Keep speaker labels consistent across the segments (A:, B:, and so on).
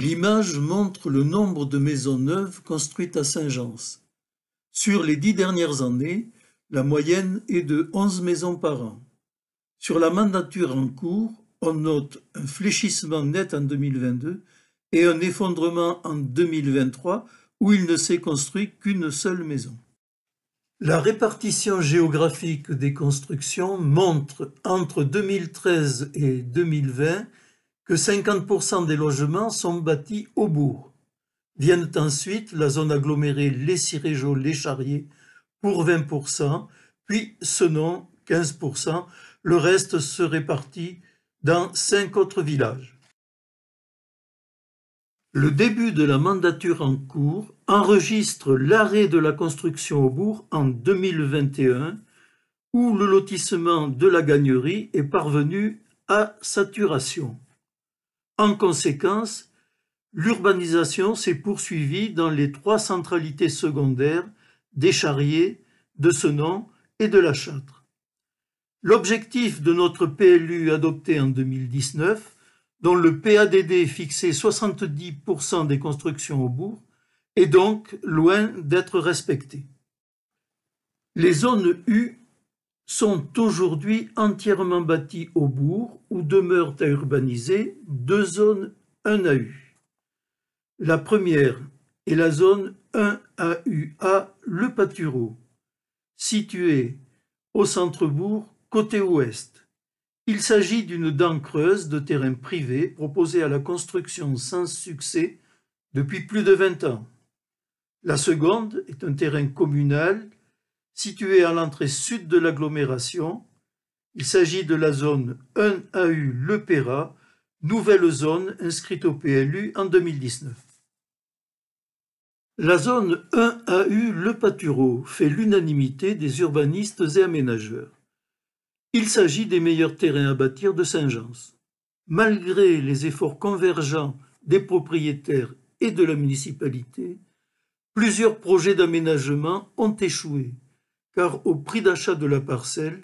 A: L'image montre le nombre de maisons neuves construites à Saint-Gence. Sur les 10 dernières années, la moyenne est de 11 maisons par an. Sur la mandature en cours, on note un fléchissement net en 2022 et un effondrement en 2023 où il ne s'est construit qu'une seule maison. La répartition géographique des constructions montre entre 2013 et 2020 que 50% des logements sont bâtis au bourg. Viennent ensuite la zone agglomérée Les Sirégeaux-Les Charriers pour 20%, puis Senon 15%. Le reste se répartit dans 5 autres villages. Le début de la mandature en cours enregistre l'arrêt de la construction au bourg en 2021, où le lotissement de la Gagnerie est parvenu à saturation. En conséquence, l'urbanisation s'est poursuivie dans les 3 centralités secondaires des Charriers, de Senon et de La Châtre. L'objectif de notre PLU adopté en 2019, dont le PADD fixait 70% des constructions au bourg, est donc loin d'être respecté. Les zones U sont aujourd'hui entièrement bâties au bourg où demeurent à urbaniser 2 zones 1AU. La première est la zone 1AUA Le Patureau, située au centre-bourg côté ouest. Il s'agit d'une dent creuse de terrain privé proposée à la construction sans succès depuis plus de 20 ans. La seconde est un terrain communal situé à l'entrée sud de l'agglomération. Il s'agit de la zone 1AU Le Perrat, nouvelle zone inscrite au PLU en 2019. La zone 1AU Le Patureau fait l'unanimité des urbanistes et aménageurs. Il s'agit des meilleurs terrains à bâtir de Saint-Gence. Malgré les efforts convergents des propriétaires et de la municipalité, plusieurs projets d'aménagement ont échoué, car au prix d'achat de la parcelle,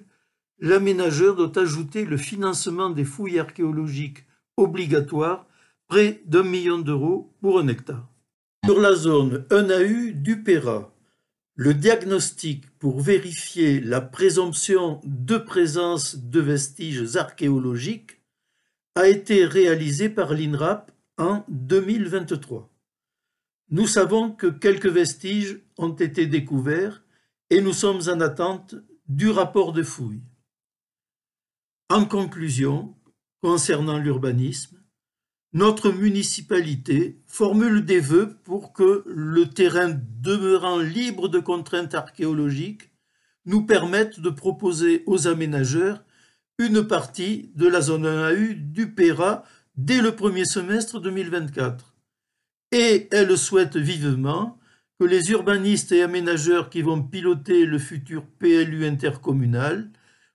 A: l'aménageur doit ajouter le financement des fouilles archéologiques obligatoires, près d'1 million d'euros pour 1 hectare. Sur la zone 1AU du Perrat, le diagnostic pour vérifier la présomption de présence de vestiges archéologiques a été réalisé par l'INRAP en 2023. Nous savons que quelques vestiges ont été découverts et nous sommes en attente du rapport de fouilles. En conclusion, concernant l'urbanisme, notre municipalité formule des vœux pour que le terrain demeurant libre de contraintes archéologiques nous permette de proposer aux aménageurs une partie de la zone 1AU du Perrat dès le premier semestre 2024. Et elle souhaite vivement que les urbanistes et aménageurs qui vont piloter le futur PLU intercommunal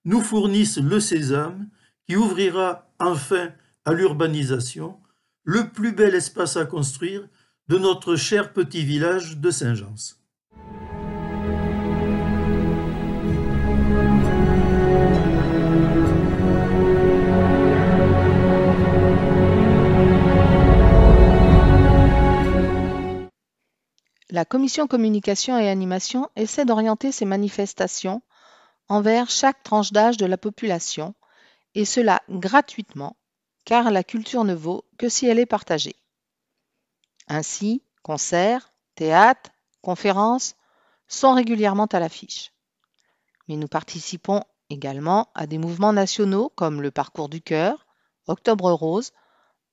A: nous fournissent le sésame qui ouvrira enfin à l'urbanisation le plus bel espace à construire de notre cher petit village de Saint-Gence.
B: La commission communication et animation essaie d'orienter ses manifestations envers chaque tranche d'âge de la population, et cela gratuitement, car la culture ne vaut que si elle est partagée. Ainsi, concerts, théâtres, conférences sont régulièrement à l'affiche. Mais nous participons également à des mouvements nationaux comme le Parcours du Cœur, Octobre Rose,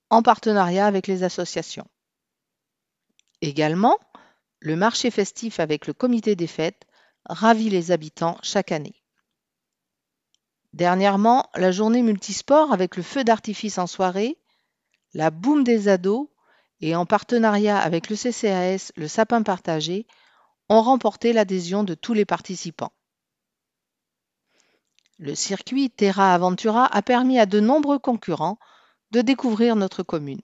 B: en partenariat avec les associations. Également, le marché festif avec le comité des fêtes ravit les habitants chaque année. Dernièrement, la journée multisport avec le feu d'artifice en soirée, la boum des ados et en partenariat avec le CCAS, le sapin partagé, ont remporté l'adhésion de tous les participants. Le circuit Terra Aventura a permis à de nombreux concurrents de découvrir notre commune.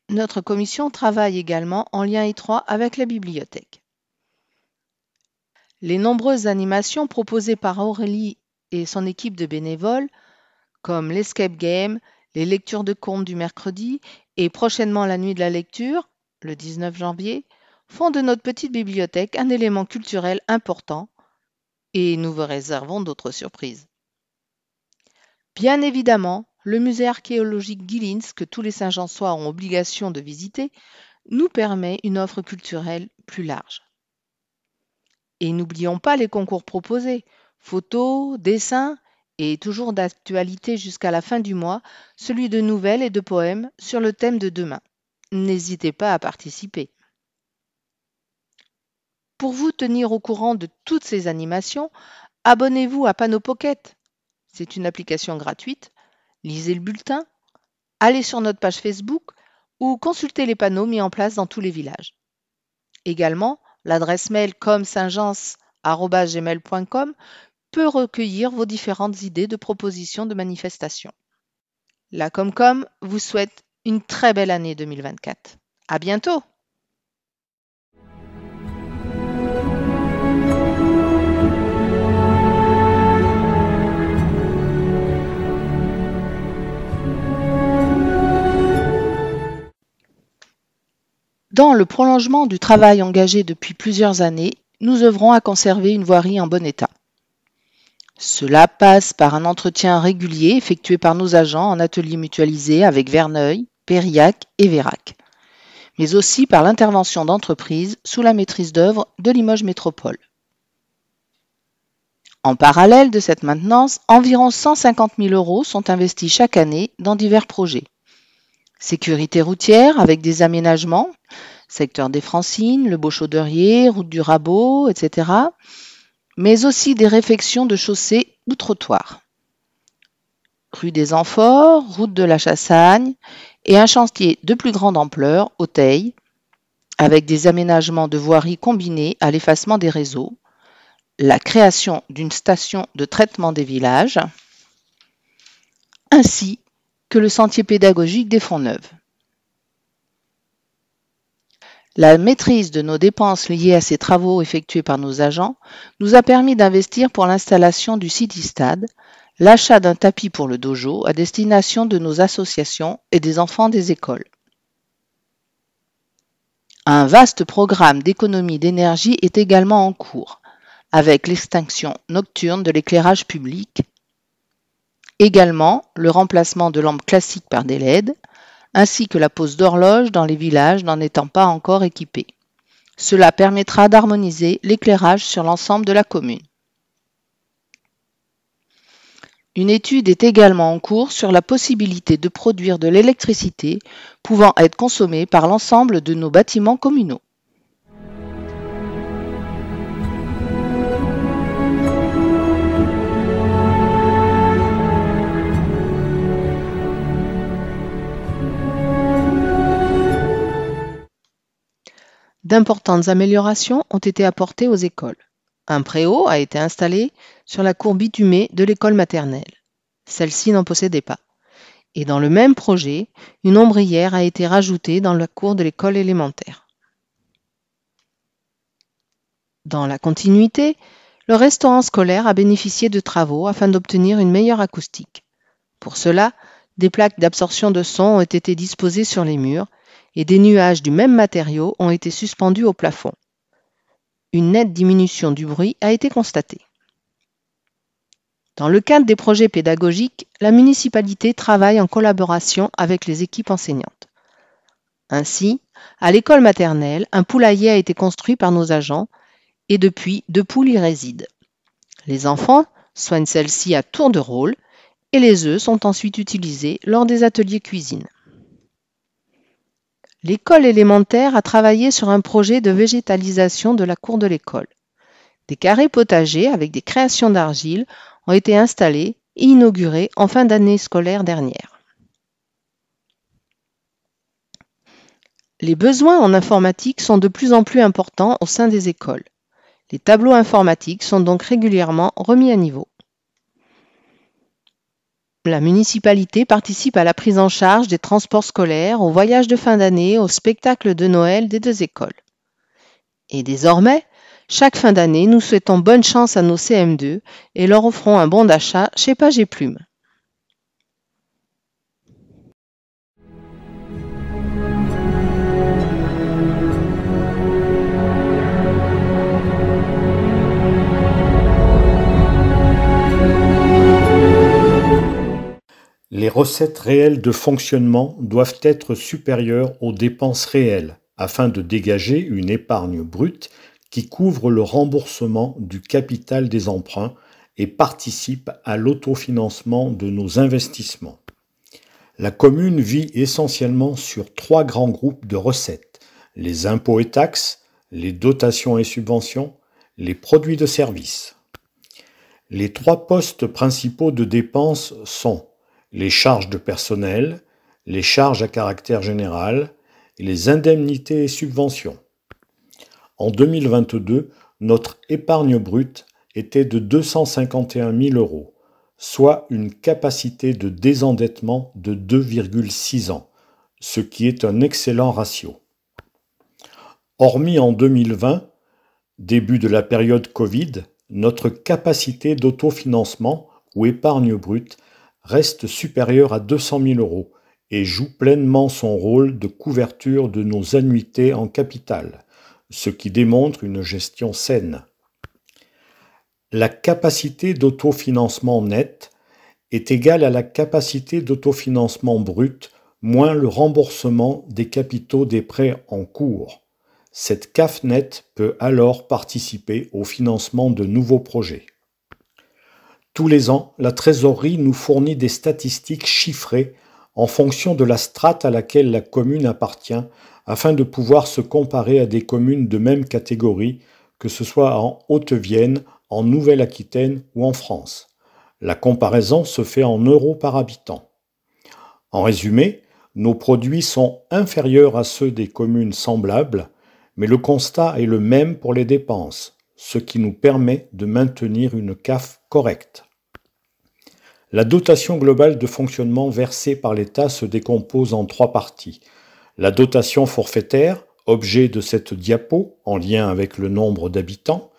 B: Notre commission travaille également en lien étroit avec la bibliothèque. Les nombreuses animations proposées par Aurélie et son équipe de bénévoles, comme l'escape game, Les lectures de contes du mercredi et prochainement la nuit de la lecture, le 19 janvier, font de notre petite bibliothèque un élément culturel important et nous vous réservons d'autres surprises. Bien évidemment, le musée archéologique Gillins, que tous les Saint-Jeansois ont obligation de visiter, nous permet une offre culturelle plus large. Et n'oublions pas les concours proposés, photos, dessins et toujours d'actualité jusqu'à la fin du mois, celui de nouvelles et de poèmes sur le thème de demain. N'hésitez pas à participer. Pour vous tenir au courant de toutes ces animations, abonnez-vous à Panneau Pocket. C'est une application gratuite. Lisez le bulletin, allez sur notre page Facebook ou consultez les panneaux mis en place dans tous les villages. Également, l'adresse mail comsaintjeans@gmail.com peut recueillir vos différentes idées de propositions de manifestations. La Comcom vous souhaite une très belle année 2024. À bientôt! Dans le prolongement du travail engagé depuis plusieurs années, nous œuvrons à conserver une voirie en bon état. Cela passe par un entretien régulier effectué par nos agents en ateliers mutualisés avec Verneuil, Périac et Vérac, mais aussi par l'intervention d'entreprises sous la maîtrise d'œuvre de Limoges Métropole. En parallèle de cette maintenance, environ 150 000 € sont investis chaque année dans divers projets. Sécurité routière avec des aménagements, secteur des Francines, le Beau-Chauderier, route du Rabot, etc., mais aussi des réfections de chaussées ou trottoirs. Rue des Amphores, route de la Chassagne et un chantier de plus grande ampleur, au Teil, avec des aménagements de voiries combinés à l'effacement des réseaux, la création d'une station de traitement des villages, ainsi que le sentier pédagogique des Fonts-Neuves. La maîtrise de nos dépenses liées à ces travaux effectués par nos agents nous a permis d'investir pour l'installation du City-Stade, l'achat d'un tapis pour le dojo à destination de nos associations et des enfants des écoles. Un vaste programme d'économie d'énergie est également en cours, avec l'extinction nocturne de l'éclairage public, également le remplacement de lampes classiques par des LED, ainsi que la pose d'horloges dans les villages n'en étant pas encore équipés. Cela permettra d'harmoniser l'éclairage sur l'ensemble de la commune. Une étude est également en cours sur la possibilité de produire de l'électricité pouvant être consommée par l'ensemble de nos bâtiments communaux. D'importantes améliorations ont été apportées aux écoles. Un préau a été installé sur la cour bitumée de l'école maternelle. Celle-ci n'en possédait pas. Et dans le même projet, une ombrière a été rajoutée dans la cour de l'école élémentaire. Dans la continuité, le restaurant scolaire a bénéficié de travaux afin d'obtenir une meilleure acoustique. Pour cela, des plaques d'absorption de son ont été disposées sur les murs et des nuages du même matériau ont été suspendus au plafond. Une nette diminution du bruit a été constatée. Dans le cadre des projets pédagogiques, la municipalité travaille en collaboration avec les équipes enseignantes. Ainsi, à l'école maternelle, un poulailler a été construit par nos agents et depuis, 2 poules y résident. Les enfants soignent celles-ci à tour de rôle et les œufs sont ensuite utilisés lors des ateliers cuisine. L'école élémentaire a travaillé sur un projet de végétalisation de la cour de l'école. Des carrés potagers avec des créations d'argile ont été installés et inaugurés en fin d'année scolaire dernière. Les besoins en informatique sont de plus en plus importants au sein des écoles. Les tableaux informatiques sont donc régulièrement remis à niveau. La municipalité participe à la prise en charge des transports scolaires, aux voyages de fin d'année, aux spectacles de Noël des 2 écoles. Et désormais, chaque fin d'année, nous souhaitons bonne chance à nos CM2 et leur offrons un bon d'achat chez Page et Plume.
C: Les recettes réelles de fonctionnement doivent être supérieures aux dépenses réelles afin de dégager une épargne brute qui couvre le remboursement du capital des emprunts et participe à l'autofinancement de nos investissements. La commune vit essentiellement sur 3 grands groupes de recettes: les impôts et taxes, les dotations et subventions, les produits de services. Les 3 postes principaux de dépenses sont les charges de personnel, les charges à caractère général et les indemnités et subventions. En 2022, notre épargne brute était de 251 000 €, soit une capacité de désendettement de 2,6 ans, ce qui est un excellent ratio. Hormis en 2020, début de la période Covid, notre capacité d'autofinancement ou épargne brute reste supérieure à 200 000 € et joue pleinement son rôle de couverture de nos annuités en capital, ce qui démontre une gestion saine. La capacité d'autofinancement net est égale à la capacité d'autofinancement brut moins le remboursement des capitaux des prêts en cours. Cette CAF nette peut alors participer au financement de nouveaux projets. Tous les ans, la trésorerie nous fournit des statistiques chiffrées en fonction de la strate à laquelle la commune appartient, afin de pouvoir se comparer à des communes de même catégorie, que ce soit en Haute-Vienne, en Nouvelle-Aquitaine ou en France. La comparaison se fait en euros par habitant. En résumé, nos produits sont inférieurs à ceux des communes semblables, mais le constat est le même pour les dépenses, ce qui nous permet de maintenir une CAF correcte. La dotation globale de fonctionnement versée par l'État se décompose en 3 parties. La dotation forfaitaire, objet de cette diapo en lien avec le nombre d'habitants,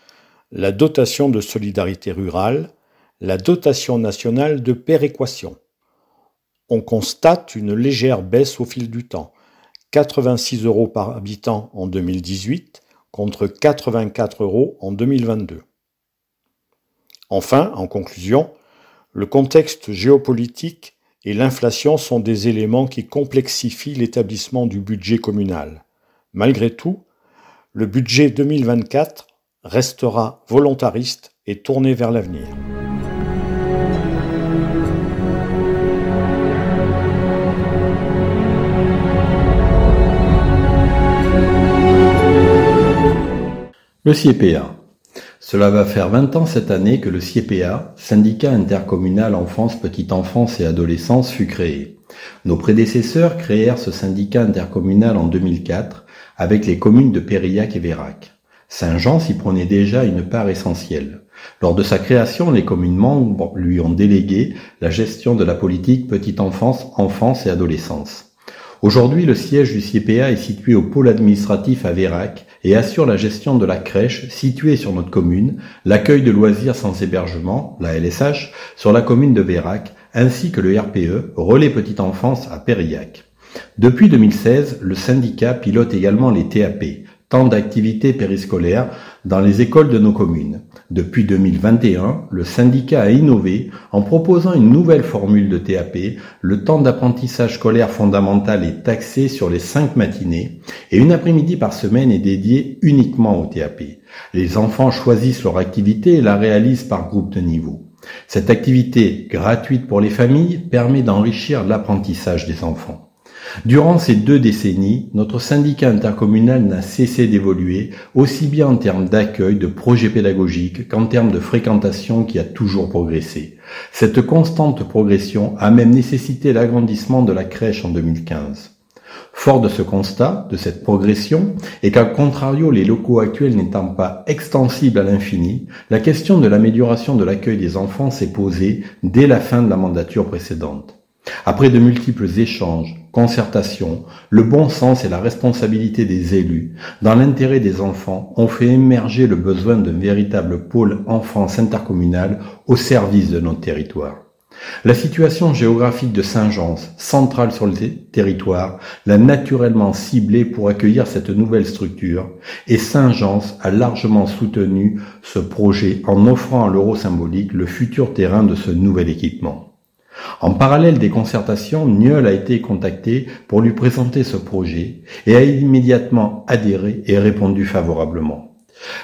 C: la dotation de solidarité rurale, la dotation nationale de péréquation. On constate une légère baisse au fil du temps, 86 € par habitant en 2018 contre 84 € en 2022. Enfin, en conclusion, le contexte géopolitique et l'inflation sont des éléments qui complexifient l'établissement du budget communal. Malgré tout, le budget 2024 restera volontariste et tourné vers l'avenir.
D: Le SIEPA. Cela va faire 20 ans cette année que le SIEPA, Syndicat intercommunal enfance, petite enfance et adolescence, fut créé. Nos prédécesseurs créèrent ce syndicat intercommunal en 2004 avec les communes de Périllac et Vérac. Saint-Jean s'y prenait déjà une part essentielle. Lors de sa création, les communes membres lui ont délégué la gestion de la politique petite enfance, enfance et adolescence. Aujourd'hui, le siège du SIEPA est situé au pôle administratif à Vérac et assure la gestion de la crèche située sur notre commune, l'accueil de loisirs sans hébergement, la LSH, sur la commune de Vérac, ainsi que le RPE, Relais Petite Enfance à Périllac. Depuis 2016, le syndicat pilote également les TAP, temps d'activité périscolaire, dans les écoles de nos communes. Depuis 2021, le syndicat a innové en proposant une nouvelle formule de TAP. Le temps d'apprentissage scolaire fondamental est taxé sur les 5 matinées et une après-midi par semaine est dédiée uniquement au TAP. Les enfants choisissent leur activité et la réalisent par groupe de niveau. Cette activité, gratuite pour les familles, permet d'enrichir l'apprentissage des enfants. Durant ces 2 décennies, notre syndicat intercommunal n'a cessé d'évoluer, aussi bien en termes d'accueil, de projets pédagogiques, qu'en termes de fréquentation qui a toujours progressé. Cette constante progression a même nécessité l'agrandissement de la crèche en 2015. Fort de ce constat, de cette progression, et qu'à contrario les locaux actuels n'étant pas extensibles à l'infini, la question de l'amélioration de l'accueil des enfants s'est posée dès la fin de la mandature précédente. Après de multiples échanges, concertations, le bon sens et la responsabilité des élus, dans l'intérêt des enfants, ont fait émerger le besoin d'un véritable pôle enfance intercommunal au service de notre territoire. La situation géographique de Saint-Jean, centrale sur le territoire, l'a naturellement ciblée pour accueillir cette nouvelle structure, et Saint-Jean a largement soutenu ce projet en offrant à l'euro symbolique le futur terrain de ce nouvel équipement. En parallèle des concertations, Nieul a été contacté pour lui présenter ce projet et a immédiatement adhéré et répondu favorablement.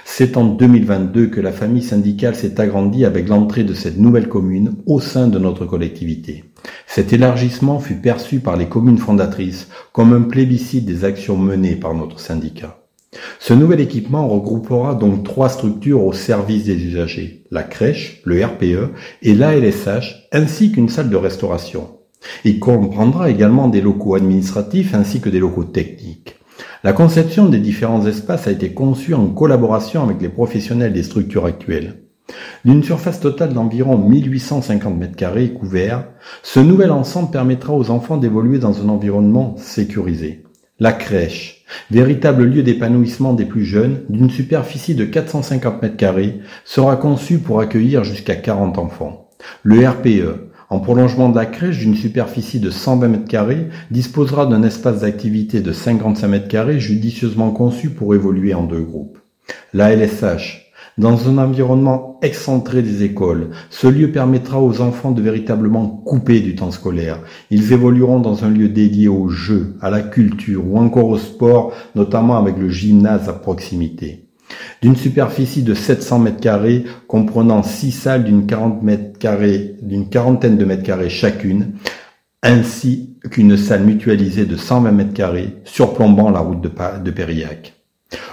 D: C'est en 2022 que la famille syndicale s'est agrandie avec l'entrée de cette nouvelle commune au sein de notre collectivité. Cet élargissement fut perçu par les communes fondatrices comme un plébiscite des actions menées par notre syndicat. Ce nouvel équipement regroupera donc 3 structures au service des usagers, la crèche, le RPE et l'ALSH, ainsi qu'une salle de restauration. Il comprendra également des locaux administratifs ainsi que des locaux techniques. La conception des différents espaces a été conçue en collaboration avec les professionnels des structures actuelles. D'une surface totale d'environ 1850 m² couverts, ce nouvel ensemble permettra aux enfants d'évoluer dans un environnement sécurisé. La crèche, véritable lieu d'épanouissement des plus jeunes, d'une superficie de 450 m², sera conçue pour accueillir jusqu'à 40 enfants. Le RPE, en prolongement de la crèche d'une superficie de 120 m², disposera d'un espace d'activité de 55 m² judicieusement conçu pour évoluer en 2 groupes. La LSH, dans un environnement excentré des écoles, ce lieu permettra aux enfants de véritablement couper du temps scolaire. Ils évolueront dans un lieu dédié aux jeux, à la culture ou encore au sport, notamment avec le gymnase à proximité. D'une superficie de 700 m², comprenant 6 salles d'une quarantaine de m² chacune, ainsi qu'une salle mutualisée de 120 m² surplombant la route de Périac.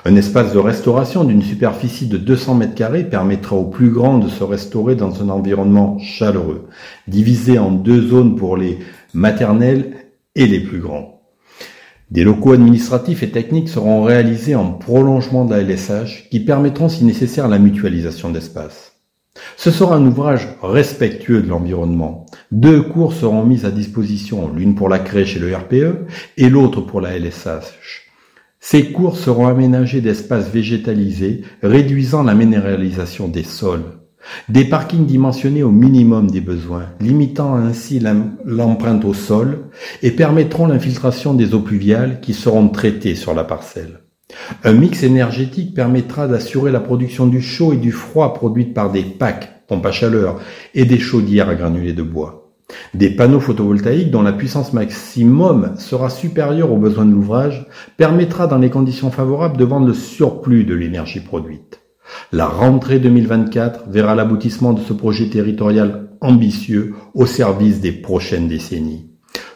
D: Un espace de restauration d'une superficie de 200 m² permettra aux plus grands de se restaurer dans un environnement chaleureux, divisé en 2 zones pour les maternelles et les plus grands. Des locaux administratifs et techniques seront réalisés en prolongement de la LSH qui permettront si nécessaire la mutualisation d'espace. Ce sera un ouvrage respectueux de l'environnement. 2 cours seront mises à disposition, l'une pour la crèche et le RPE et l'autre pour la LSH. Ces cours seront aménagés d'espaces végétalisés, réduisant la minéralisation des sols. Des parkings dimensionnés au minimum des besoins, limitant ainsi l'empreinte au sol et permettront l'infiltration des eaux pluviales qui seront traitées sur la parcelle. Un mix énergétique permettra d'assurer la production du chaud et du froid produite par des PAC, pompes à chaleur, et des chaudières à granulés de bois. Des panneaux photovoltaïques dont la puissance maximum sera supérieure aux besoins de l'ouvrage permettra dans les conditions favorables de vendre le surplus de l'énergie produite. La rentrée 2024 verra l'aboutissement de ce projet territorial ambitieux au service des prochaines décennies.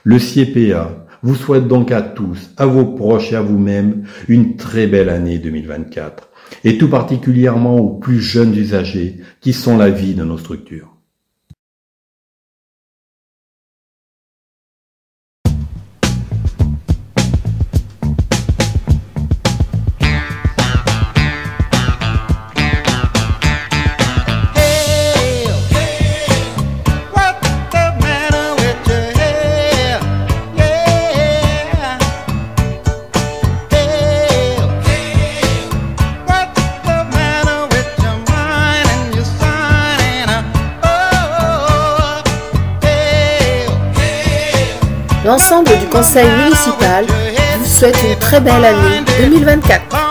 D: Le CIEPA vous souhaite donc à tous, à vos proches et à vous-même une très belle année 2024 et tout particulièrement aux plus jeunes usagers qui sont la vie de nos structures.
E: L'ensemble du conseil municipal vous souhaite une très belle année 2024.